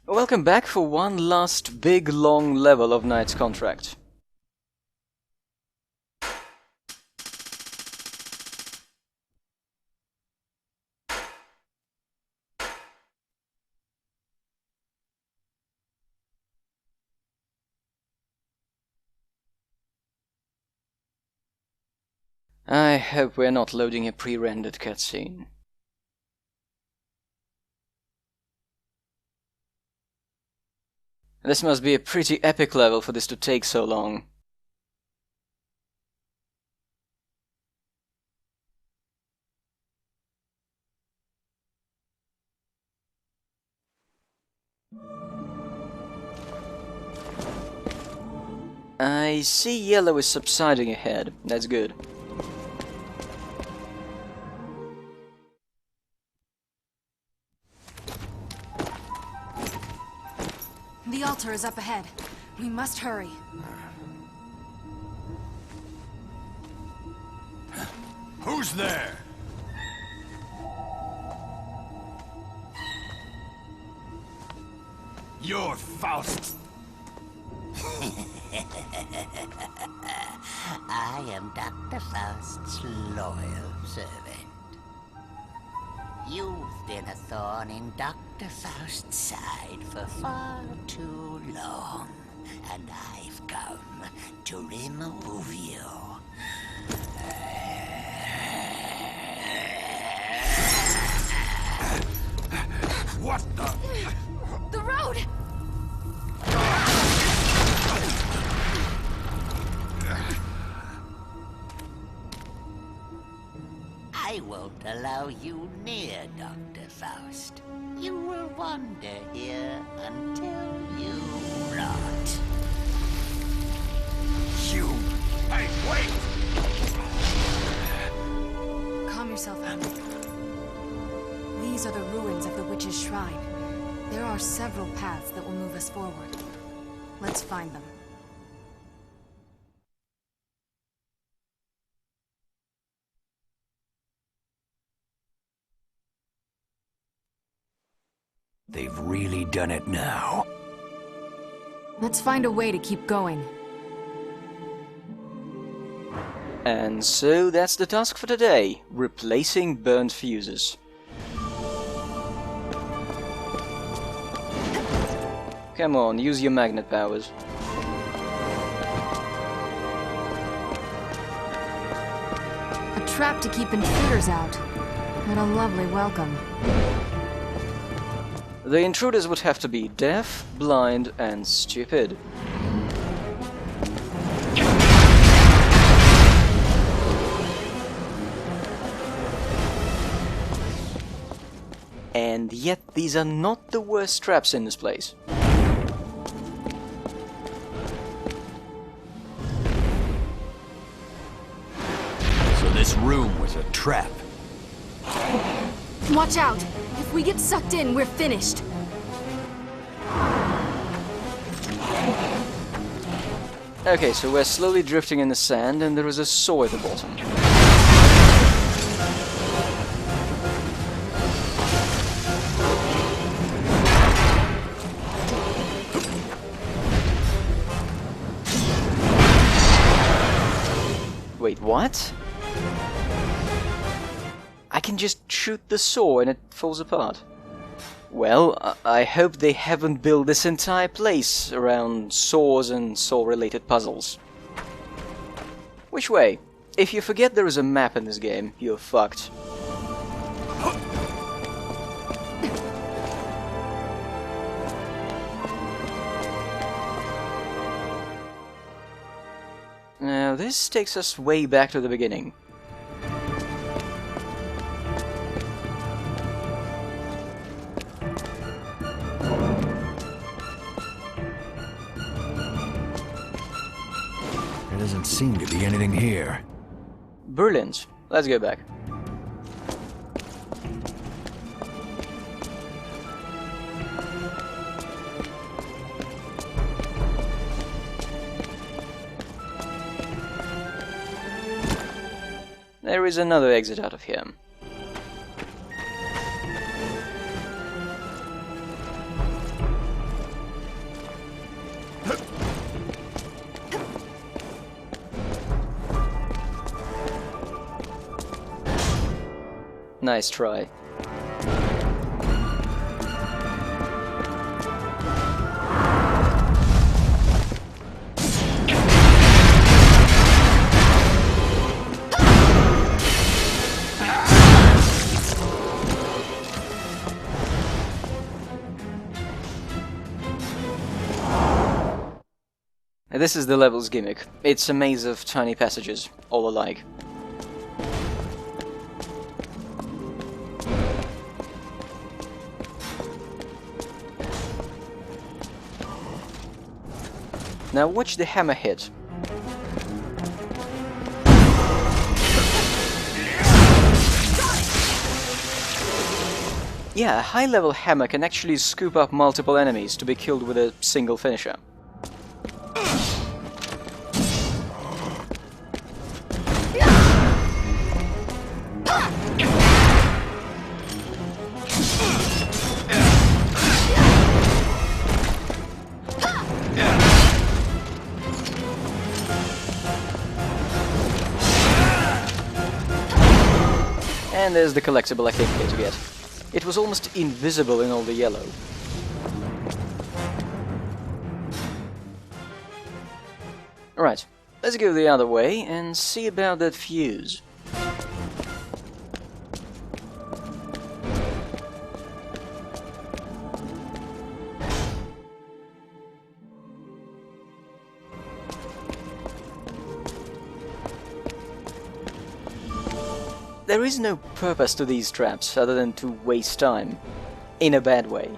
Welcome back for one last big long level of Knight's Contract. I hope we're not loading a pre-rendered cutscene. This must be a pretty epic level for this to take so long. I see yellow is subsiding ahead. That's good. The altar is up ahead. We must hurry. Who's there? You're Faust. I am Dr. Faust's loyal servant. You've been a thorn in Dr. Faust's side for far too long, and I've come to remove you. What the? The road! I won't allow you near Dr. Faust. You will wander here until you rot. You? Hey, wait! Calm yourself, Hamlet. These are the ruins of the Witch's Shrine. There are several paths that will move us forward. Let's find them. They've really done it now. Let's find a way to keep going. And so that's the task for today, replacing burnt fuses. Come on, use your magnet powers. A trap to keep intruders out. What a lovely welcome. The intruders would have to be deaf, blind, and stupid. And yet these are not the worst traps in this place. So this room was a trap. Watch out! If we get sucked in, we're finished. Okay, so we're slowly drifting in the sand and there is a saw at the bottom. Wait, what? I can just shoot the saw and it falls apart. Well, I hope they haven't built this entire place around saws and saw-related puzzles. Which way? If you forget there is a map in this game, you're fucked. Now this takes us way back to the beginning. There doesn't seem to be anything here. Brilliant. Let's go back. There is another exit out of here. Nice try. This is the level's gimmick. It's a maze of tiny passages, all alike. Now watch the hammer hit. Yeah, a high-level hammer can actually scoop up multiple enemies to be killed with a single finisher. And there's the collectible I came here to get. It was almost invisible in all the yellow. Alright, let's go the other way and see about that fuse. There is no purpose to these traps other than to waste time. In a bad way.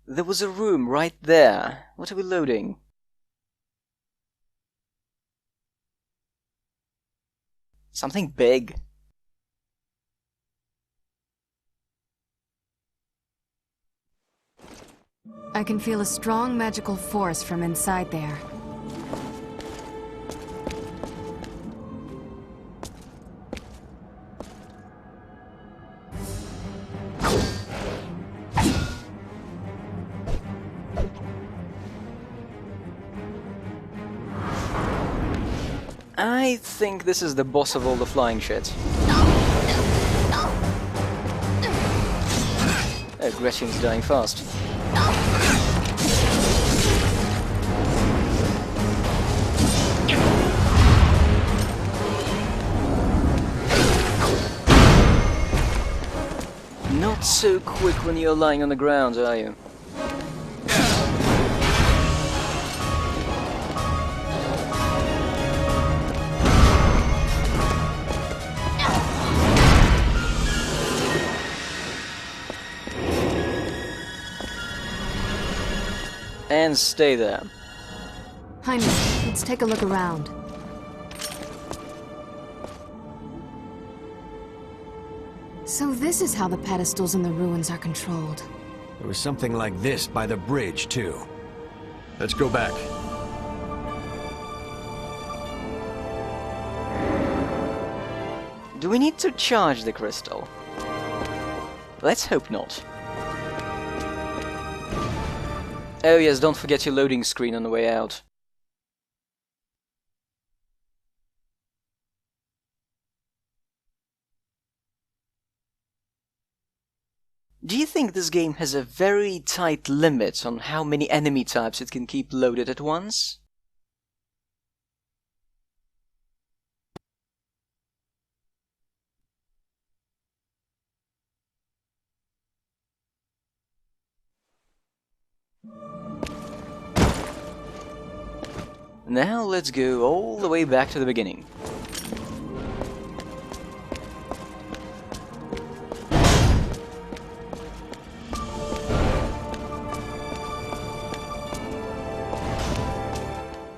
There was a room right there. What are we loading? Something big. I can feel a strong magical force from inside there. I think this is the boss of all the flying shit. Oh, Gretchen's dying fast. Not so quick when you're lying on the ground, are you? And stay there. Heinrich, let's take a look around. So this is how the pedestals in the ruins are controlled. There was something like this by the bridge, too. Let's go back. Do we need to charge the crystal? Let's hope not. Oh yes, don't forget your loading screen on the way out. Do you think this game has a very tight limit on how many enemy types it can keep loaded at once? Now let's go all the way back to the beginning.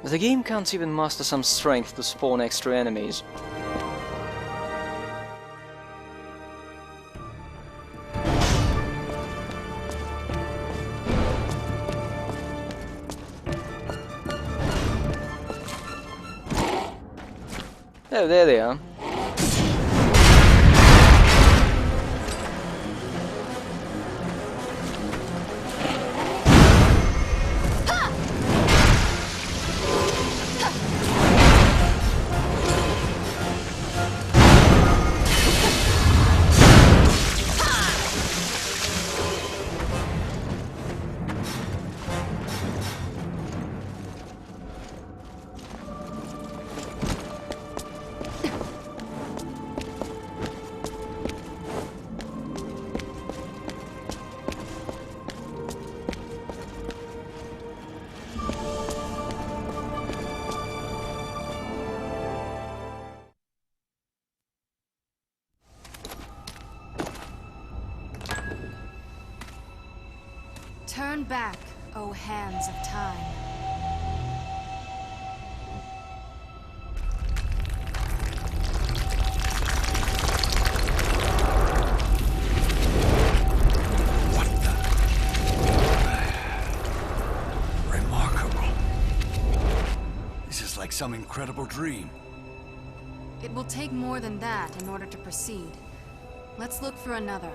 The game can't even muster some strength to spawn extra enemies. Oh, there they are. Turn back, O hands of time. What the? Remarkable. This is like some incredible dream. It will take more than that in order to proceed. Let's look for another.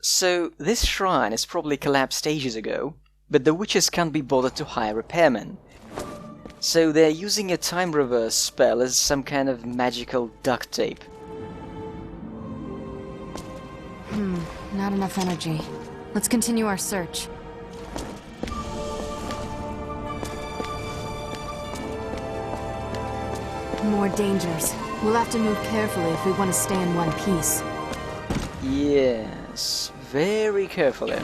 So, this shrine is probably collapsed ages ago, but the witches can't be bothered to hire repairmen. So they're using a time reverse spell as some kind of magical duct tape. Not enough energy. Let's continue our search. More dangers. We'll have to move carefully if we want to stay in one piece. Yes, very carefully.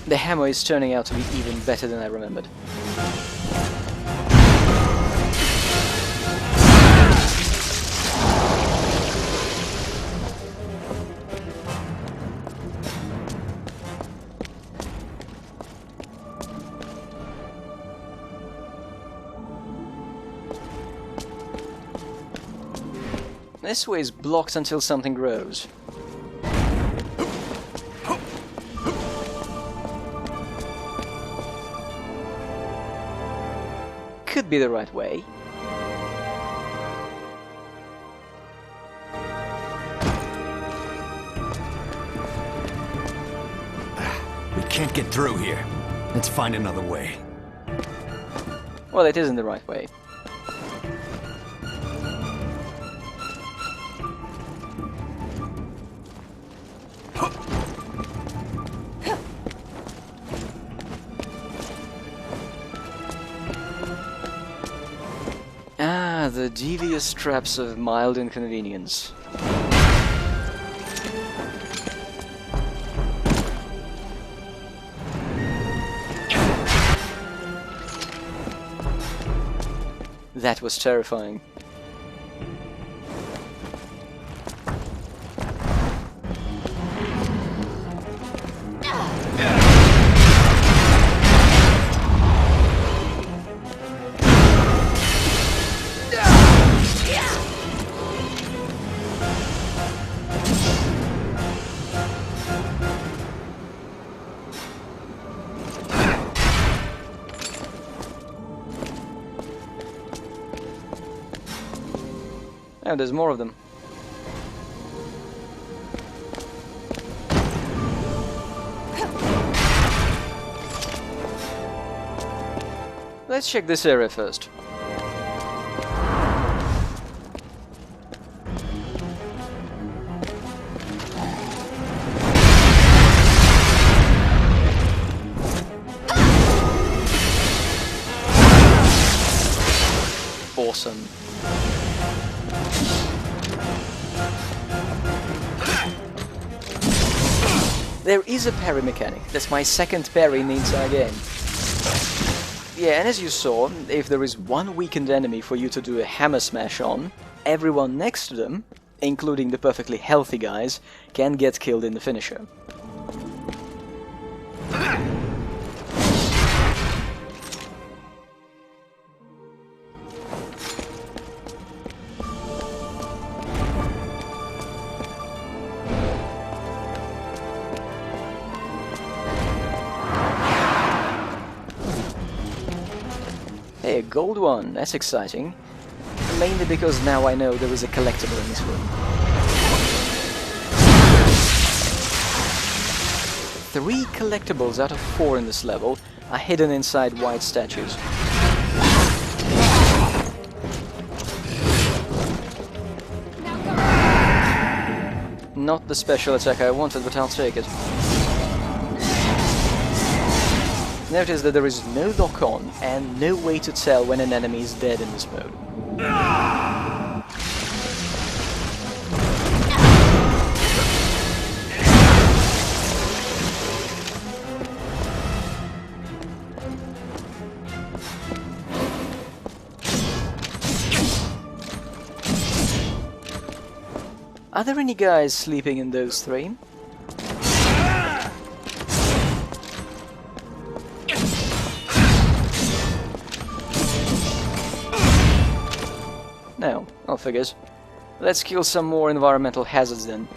The hammer is turning out to be even better than I remembered. This way is blocked until something grows. Could be the right way. We can't get through here. Let's find another way. Well, it isn't the right way. Ah, the devious traps of mild inconvenience. That was terrifying. Oh, there's more of them. Let's check this area first. Awesome. There is a parry mechanic. That's my second parry in the entire game. Yeah, and as you saw, if there is one weakened enemy for you to do a hammer smash on, everyone next to them, including the perfectly healthy guys, can get killed in the finisher. gold one, that's exciting. Mainly because now I know there is a collectible in this room. 3 collectibles out of 4 in this level are hidden inside white statues. Not the special attack I wanted, but I'll take it. Notice that there is no lock-on and no way to tell when an enemy is dead in this mode. Are there any guys sleeping in those 3? No, I'll figures. Let's kill some more environmental hazards then.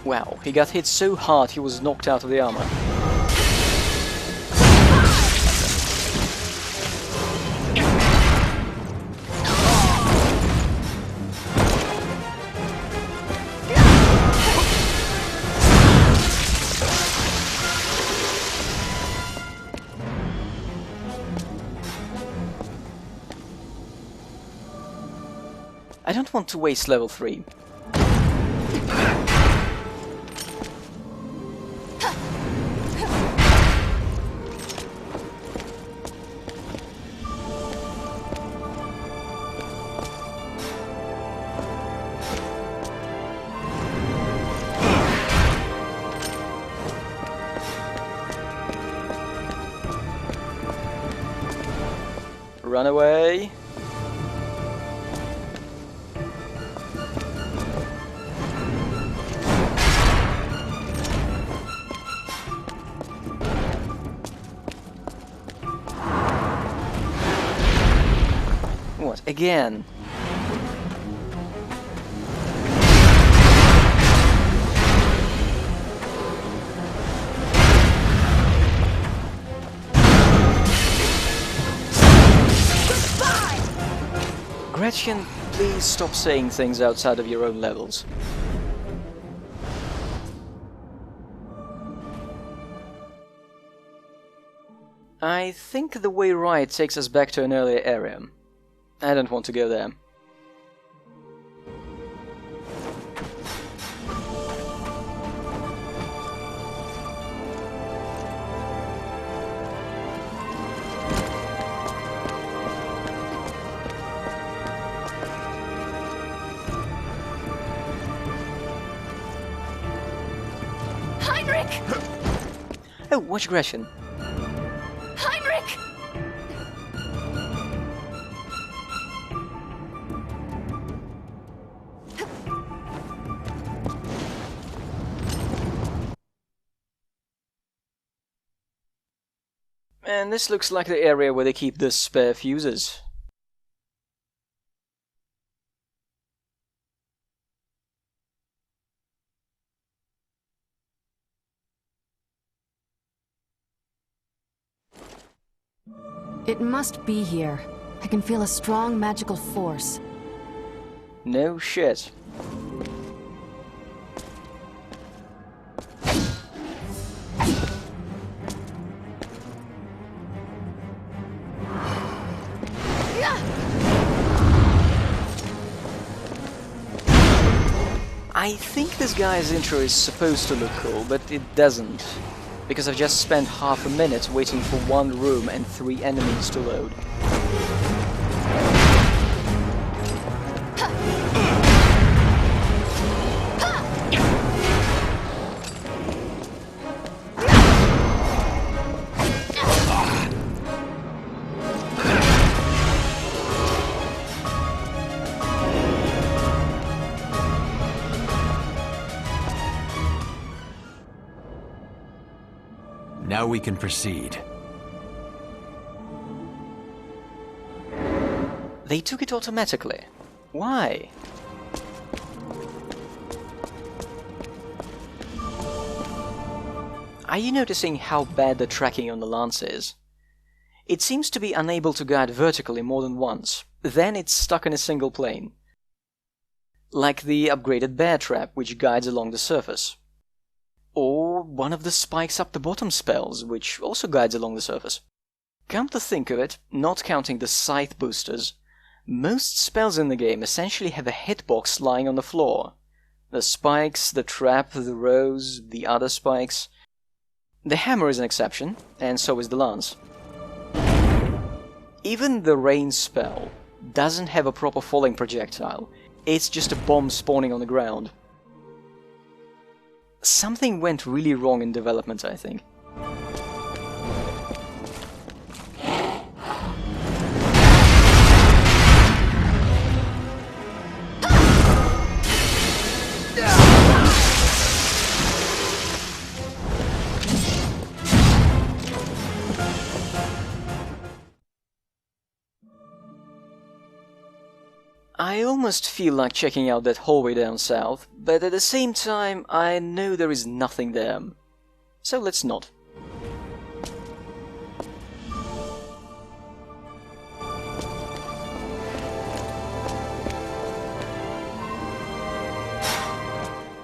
Wow, he got hit so hard he was knocked out of the armor. I don't want to waste level 3. Run away. What, again? Gretchen, please stop saying things outside of your own levels. I think the way right takes us back to an earlier area. I don't want to go there. Heinrich! Oh, watch Gretchen. Heinrich! And this looks like the area where they keep the spare fuses. It must be here. I can feel a strong magical force. No shit. I think this guy's intro is supposed to look cool, but it doesn't. Because I've just spent half a minute waiting for 1 room and 3 enemies to load. Now we can proceed. They took it automatically. Why? Are you noticing how bad the tracking on the Lance is? It seems to be unable to guide vertically more than once, then it's stuck in a single plane. Like the upgraded bear trap, which guides along the surface. Or one of the spikes up the bottom spells, which also guides along the surface. Come to think of it, not counting the scythe boosters, most spells in the game essentially have a hitbox lying on the floor. The spikes, the trap, the rose, the other spikes. The hammer is an exception, and so is the lance. Even the rain spell doesn't have a proper falling projectile, it's just a bomb spawning on the ground. Something went really wrong in development, I think. I almost feel like checking out that hallway down south, but at the same time I know there is nothing there. So let's not.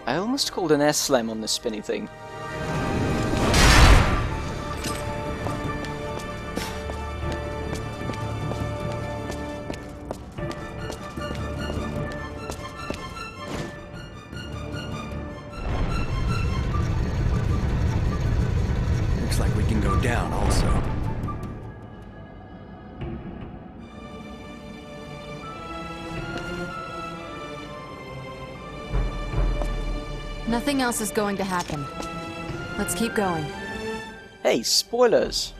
I almost called an S-slam on this spinny thing. Like we can go down also. Nothing else is going to happen. Let's keep going. Hey, spoilers!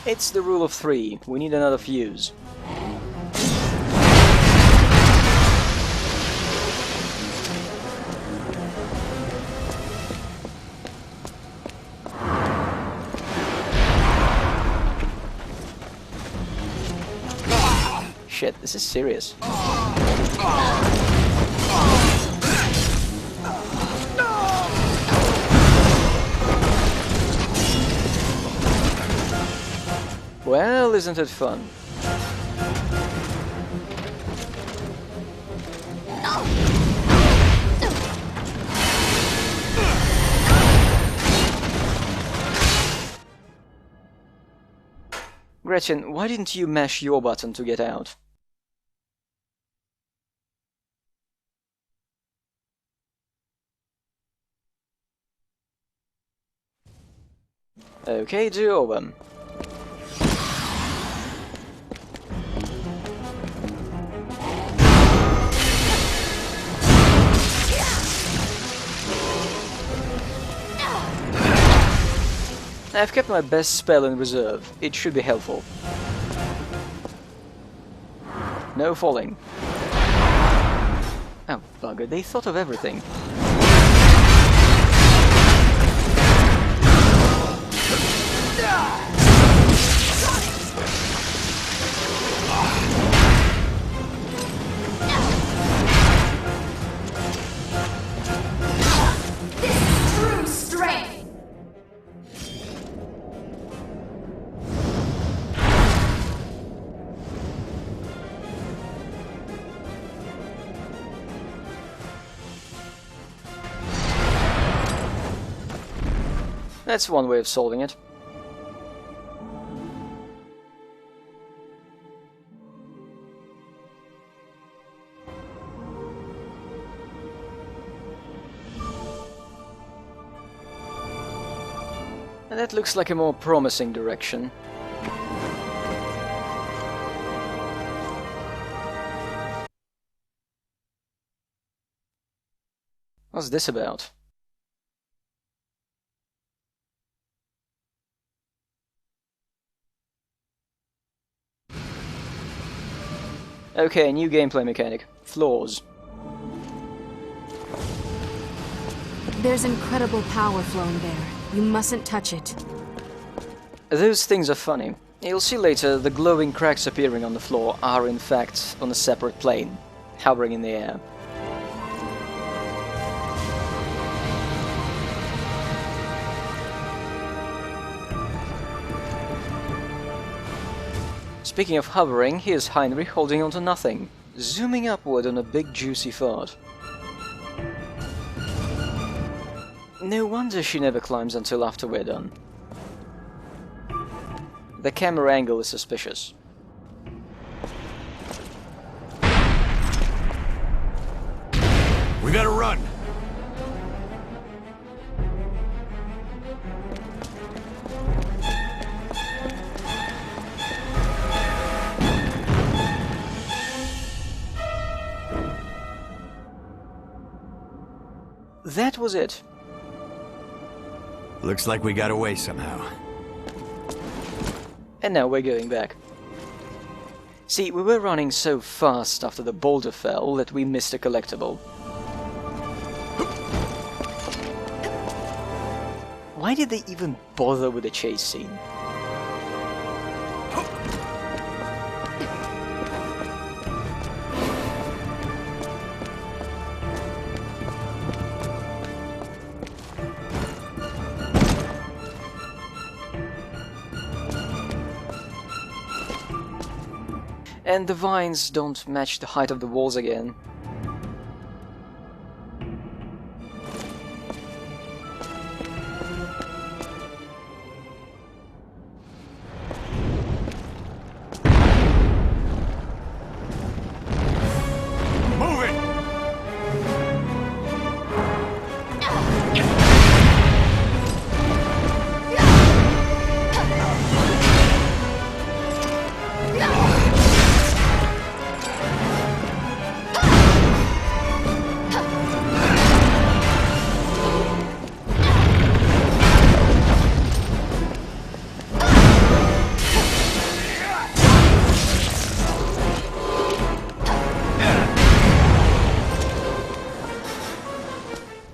It's the rule of 3. We need another fuse. Shit, this is serious. Well, isn't it fun? Gretchen, why didn't you mash your button to get out? Okay, do over. I've kept my best spell in reserve. It should be helpful. No falling. Oh, bugger, they thought of everything. True strength! That's one way of solving it. And that looks like a more promising direction. What's this about? Okay, new gameplay mechanic. Floors. There's incredible power flowing there. You mustn't touch it. Those things are funny. You'll see later the glowing cracks appearing on the floor are in fact on a separate plane, hovering in the air. Speaking of hovering, here's Heinrich holding onto nothing, zooming upward on a big juicy fart. No wonder she never climbs until after we're done. The camera angle is suspicious. We gotta run! That was it. Looks like we got away somehow. And now we're going back. See, we were running so fast after the boulder fell that we missed a collectible. Why did they even bother with the chase scene? And the vines don't match the height of the walls again. Move it!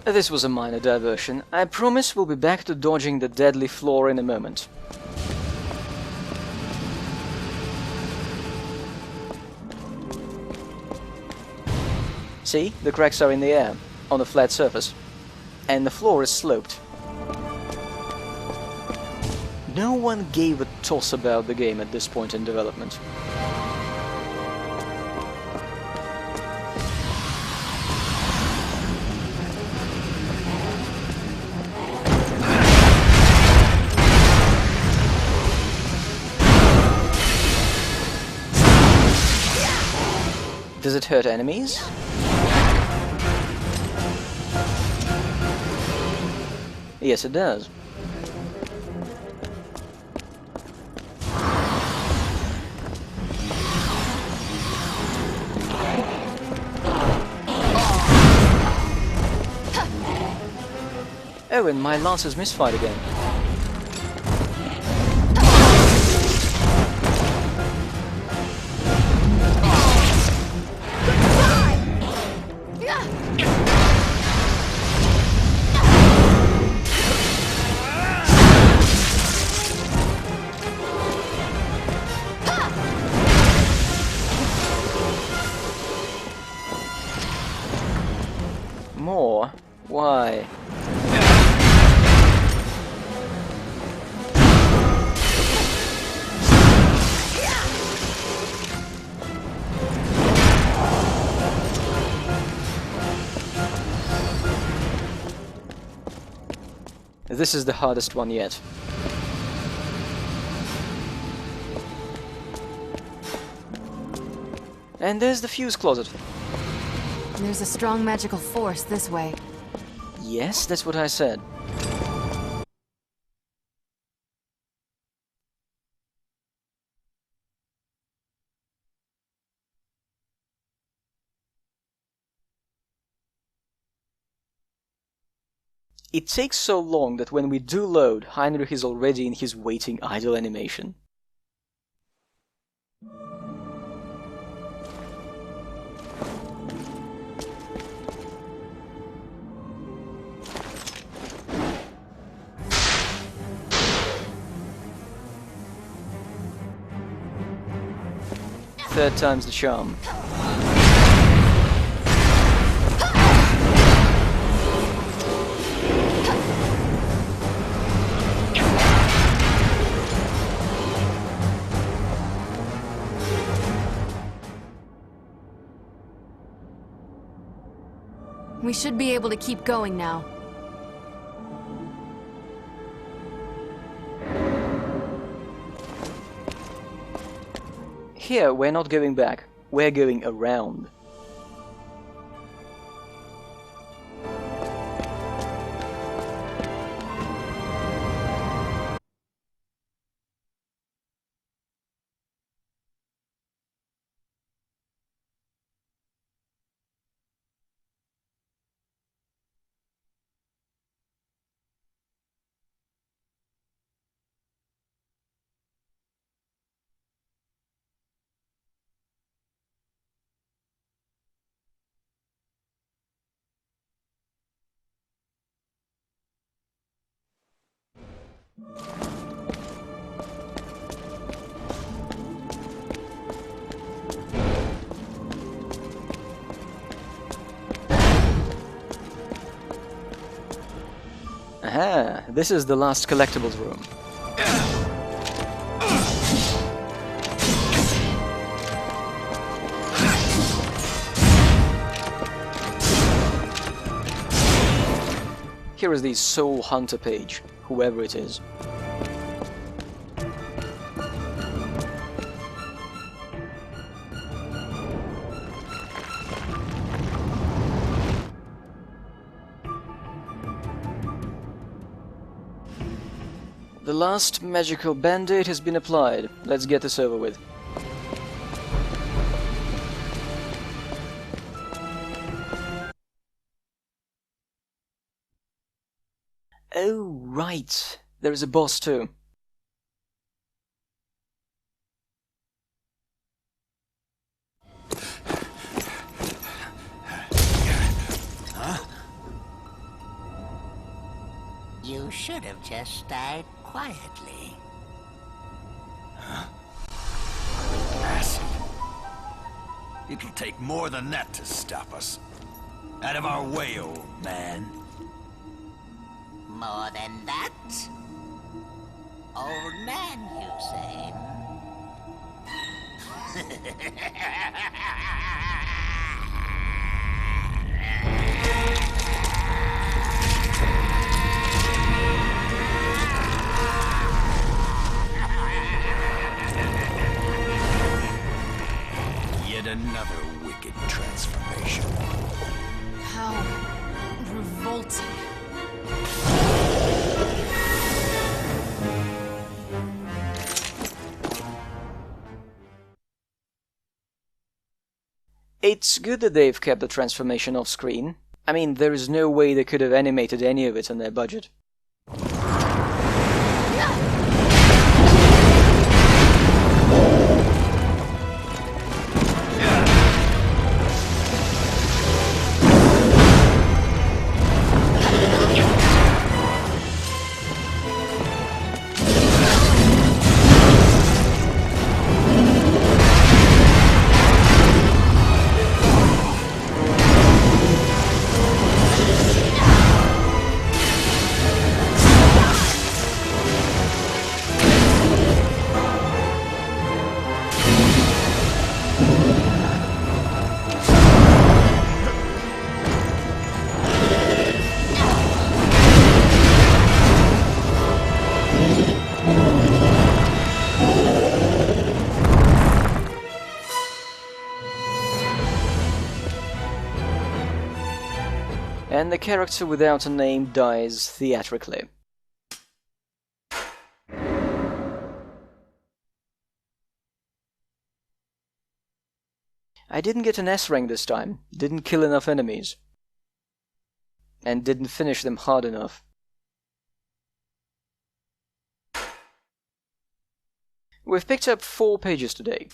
This was a minor diversion. I promise we'll be back to dodging the deadly floor in a moment. See, the cracks are in the air, on a flat surface. And the floor is sloped. No one gave a toss about the game at this point in development. Does it hurt enemies? Yes, it does. Oh, and my lancers misfired again. More? Why? This is the hardest one yet. And there's the fuse closet. There's a strong magical force this way. Yes, that's what I said. It takes so long that when we do load, Heinrich is already in his waiting idle animation. Third time's the charm. We should be able to keep going now. Here, we're not going back. We're going around. Aha, this is the last collectibles room. Here is the Soul Hunter page, whoever it is. The last magical band-aid has been applied. Let's get this over with. Oh, right. There is a boss too. You should have just died quietly. Acid. It'll take more than that to stop us. Out of our way, old man. More than that? Old man, you say? Yet another wicked transformation. How revolting. It's good that they've kept the transformation off screen. I mean, there is no way they could have animated any of it on their budget. And the character without a name dies theatrically. I didn't get an S rank this time, didn't kill enough enemies, and didn't finish them hard enough. We've picked up 4 pages today.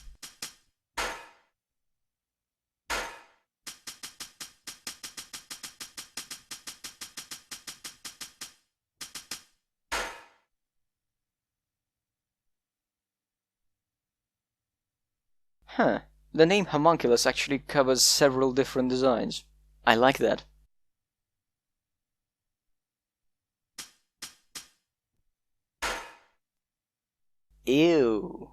Huh. The name Homunculus actually covers several different designs. I like that. Ew.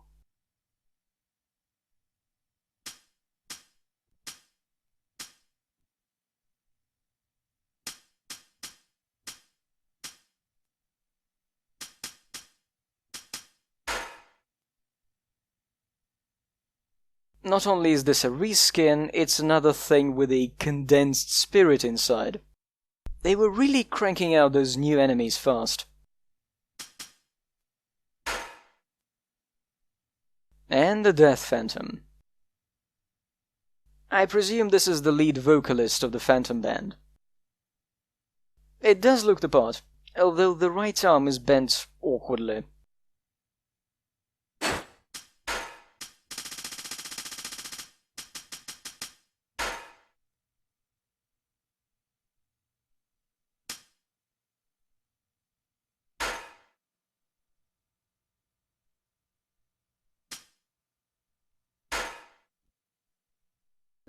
Not only is this a reskin, it's another thing with a condensed spirit inside. They were really cranking out those new enemies fast. And the Death Phantom. I presume this is the lead vocalist of the Phantom Band. It does look the part, although the right arm is bent awkwardly.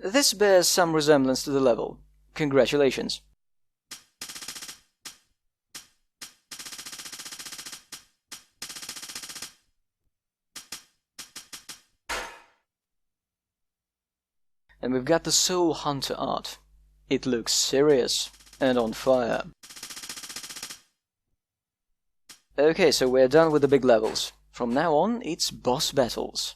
This bears some resemblance to the level. Congratulations. And we've got the Soul Hunter art. It looks serious and on fire. Okay, so we're done with the big levels. From now on, it's boss battles.